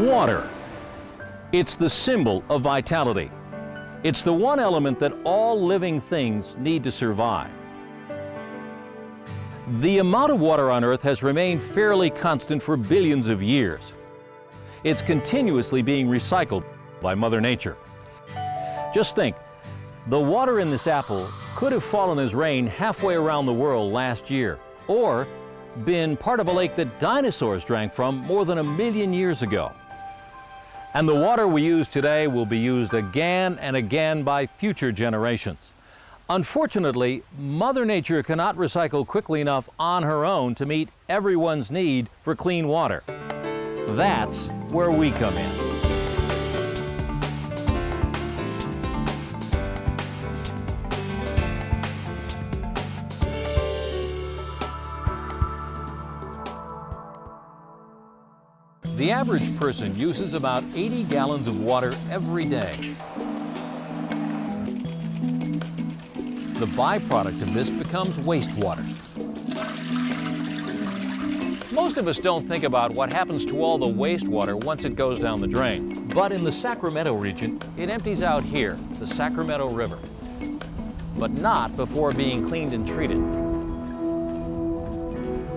Water. It's the symbol of vitality. It's the one element that all living things need to survive. The amount of water on Earth has remained fairly constant for billions of years. It's continuously being recycled by Mother Nature. Just think, the water in this apple could have fallen as rain halfway around the world last year, or been part of a lake that dinosaurs drank from more than 1 million years ago. And the water we use today will be used again and again by future generations. Unfortunately, Mother Nature cannot recycle quickly enough on her own to meet everyone's need for clean water. That's where we come in. The average person uses about 80 gallons of water every day. The byproduct of this becomes wastewater. Most of us don't think about what happens to all the wastewater once it goes down the drain. But in the Sacramento region, it empties out here, the Sacramento River. But not before being cleaned and treated.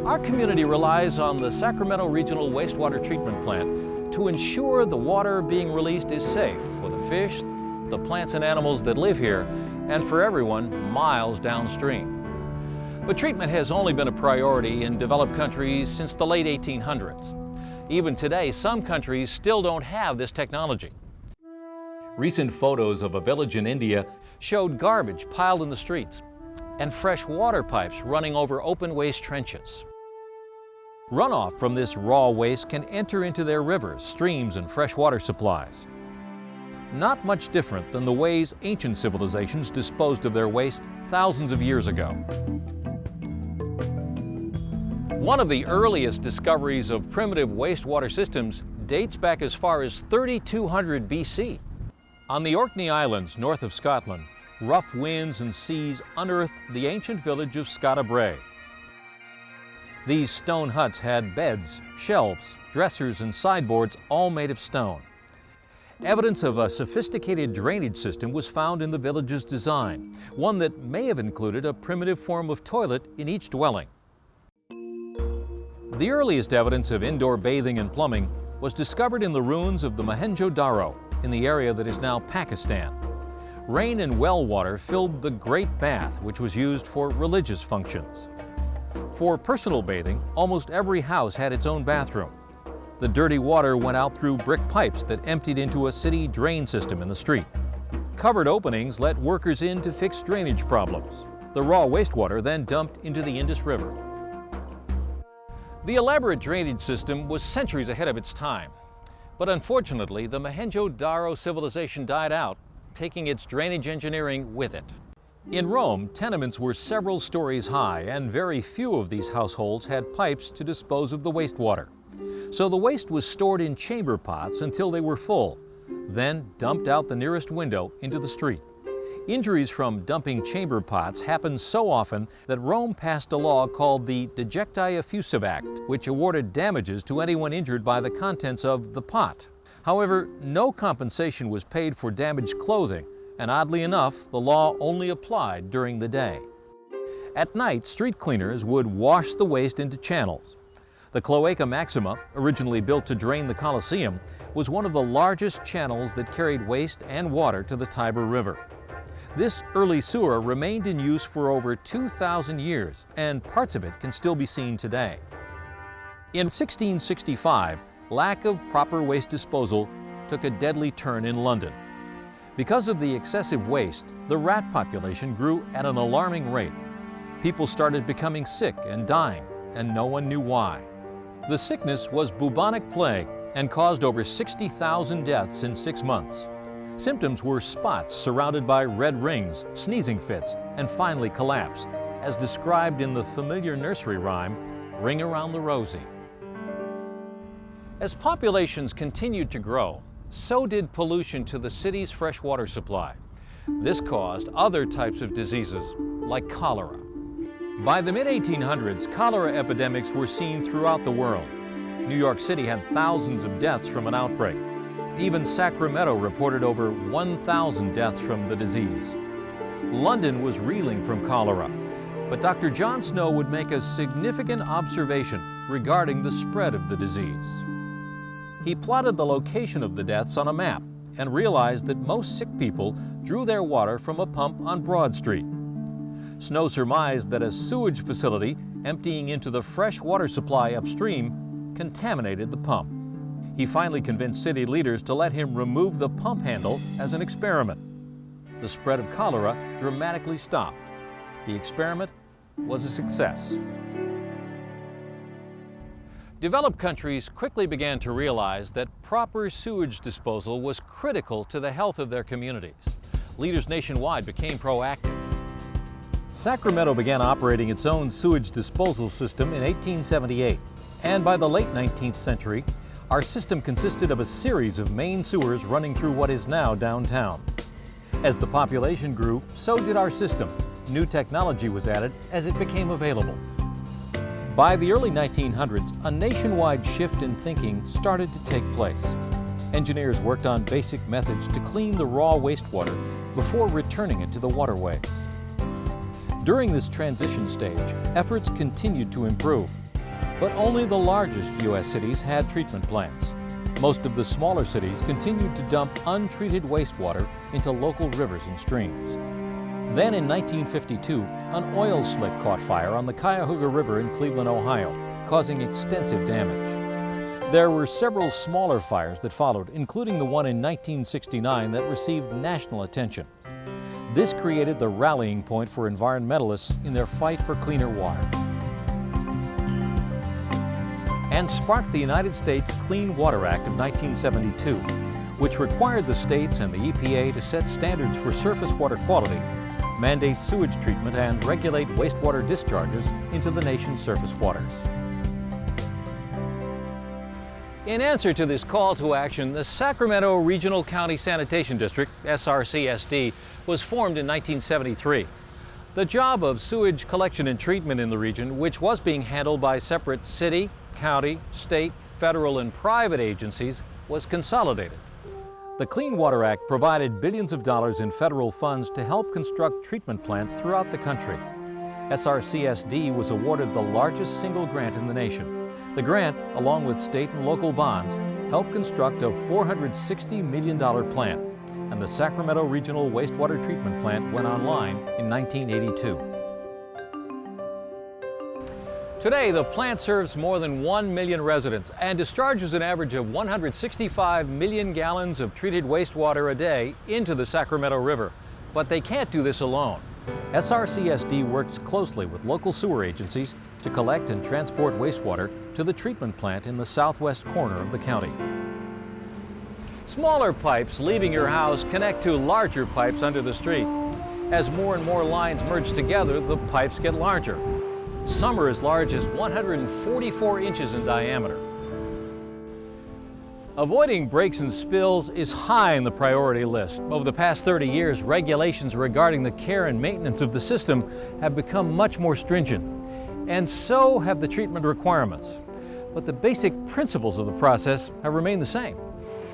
Our community relies on the Sacramento Regional Wastewater Treatment Plant to ensure the water being released is safe for the fish, the plants and animals that live here, and for everyone miles downstream. But treatment has only been a priority in developed countries since the late 1800s. Even today, some countries still don't have this technology. Recent photos of a village in India showed garbage piled in the streets and fresh water pipes running over open waste trenches. Runoff from this raw waste can enter into their rivers, streams, and freshwater supplies. Not much different than the ways ancient civilizations disposed of their waste thousands of years ago. One of the earliest discoveries of primitive wastewater systems dates back as far as 3200 BC. On the Orkney Islands, north of Scotland, rough winds and seas unearthed the ancient village of Scotta Brae. These stone huts had beds, shelves, dressers, and sideboards, all made of stone. Evidence of a sophisticated drainage system was found in the village's design, one that may have included a primitive form of toilet in each dwelling. The earliest evidence of indoor bathing and plumbing was discovered in the ruins of the Mohenjo-Daro in the area that is now Pakistan. Rain and well water filled the Great Bath, which was used for religious functions. For personal bathing, almost every house had its own bathroom. The dirty water went out through brick pipes that emptied into a city drain system in the street. Covered openings let workers in to fix drainage problems. The raw wastewater then dumped into the Indus River. The elaborate drainage system was centuries ahead of its time. But unfortunately, the Mohenjo-Daro civilization died out, taking its drainage engineering with it. In Rome, tenements were several stories high, and very few of these households had pipes to dispose of the wastewater. So the waste was stored in chamber pots until they were full, then dumped out the nearest window into the street. Injuries from dumping chamber pots happened so often that Rome passed a law called the Dejecti Effusive Act, which awarded damages to anyone injured by the contents of the pot. However, no compensation was paid for damaged clothing, and oddly enough, the law only applied during the day. At night, street cleaners would wash the waste into channels. The Cloaca Maxima, originally built to drain the Colosseum, was one of the largest channels that carried waste and water to the Tiber River. This early sewer remained in use for over 2,000 years, and parts of it can still be seen today. In 1665, lack of proper waste disposal took a deadly turn in London. Because of the excessive waste, the rat population grew at an alarming rate. People started becoming sick and dying, and no one knew why. The sickness was bubonic plague and caused over 60,000 deaths in 6 months. Symptoms were spots surrounded by red rings, sneezing fits, and finally collapse, as described in the familiar nursery rhyme, Ring Around the Rosie. As populations continued to grow, so did pollution to the city's freshwater supply. This caused other types of diseases, like cholera. By the mid-1800s, cholera epidemics were seen throughout the world. New York City had thousands of deaths from an outbreak. Even Sacramento reported over 1,000 deaths from the disease. London was reeling from cholera, but Dr. John Snow would make a significant observation regarding the spread of the disease. He plotted the location of the deaths on a map and realized that most sick people drew their water from a pump on Broad Street. Snow surmised that a sewage facility emptying into the fresh water supply upstream contaminated the pump. He finally convinced city leaders to let him remove the pump handle as an experiment. The spread of cholera dramatically stopped. The experiment was a success. Developed countries quickly began to realize that proper sewage disposal was critical to the health of their communities. Leaders nationwide became proactive. Sacramento began operating its own sewage disposal system in 1878, and by the late 19th century, our system consisted of a series of main sewers running through what is now downtown. As the population grew, so did our system. New technology was added as it became available. By the early 1900s, a nationwide shift in thinking started to take place. Engineers worked on basic methods to clean the raw wastewater before returning it to the waterways. During this transition stage, efforts continued to improve, but only the largest U.S. cities had treatment plants. Most of the smaller cities continued to dump untreated wastewater into local rivers and streams. Then in 1952, an oil slick caught fire on the Cuyahoga River in Cleveland, Ohio, causing extensive damage. There were several smaller fires that followed, including the one in 1969 that received national attention. This created the rallying point for environmentalists in their fight for cleaner water, and sparked the United States Clean Water Act of 1972, which required the states and the EPA to set standards for surface water quality, mandate sewage treatment, and regulate wastewater discharges into the nation's surface waters. In answer to this call to action, the Sacramento Regional County Sanitation District, SRCSD, was formed in 1973. The job of sewage collection and treatment in the region, which was being handled by separate city, county, state, federal, and private agencies, was consolidated. The Clean Water Act provided billions of dollars in federal funds to help construct treatment plants throughout the country. SRCSD was awarded the largest single grant in the nation. The grant, along with state and local bonds, helped construct a $460 million plant, and the Sacramento Regional Wastewater Treatment Plant went online in 1982. Today, the plant serves more than 1 million residents and discharges an average of 165 million gallons of treated wastewater a day into the Sacramento River. But they can't do this alone. SRCSD works closely with local sewer agencies to collect and transport wastewater to the treatment plant in the southwest corner of the county. Smaller pipes leaving your house connect to larger pipes under the street. As more and more lines merge together, the pipes get larger. Some are as large as 144 inches in diameter. Avoiding breaks and spills is high on the priority list. Over the past 30 years, regulations regarding the care and maintenance of the system have become much more stringent, and so have the treatment requirements. But the basic principles of the process have remained the same.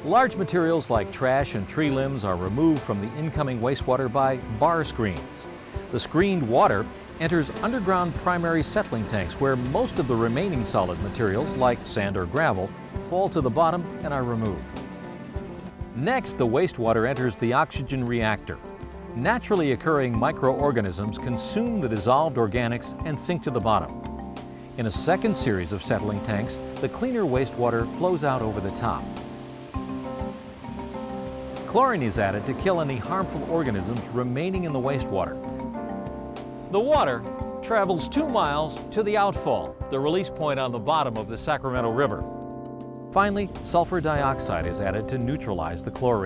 Large materials like trash and tree limbs are removed from the incoming wastewater by bar screens. The screened water enters underground primary settling tanks where most of the remaining solid materials, like sand or gravel, fall to the bottom and are removed. Next, the wastewater enters the oxygen reactor. Naturally occurring microorganisms consume the dissolved organics and sink to the bottom. In a second series of settling tanks, the cleaner wastewater flows out over the top. Chlorine is added to kill any harmful organisms remaining in the wastewater. The water travels 2 miles to the outfall, the release point on the bottom of the Sacramento River. Finally, sulfur dioxide is added to neutralize the chlorine.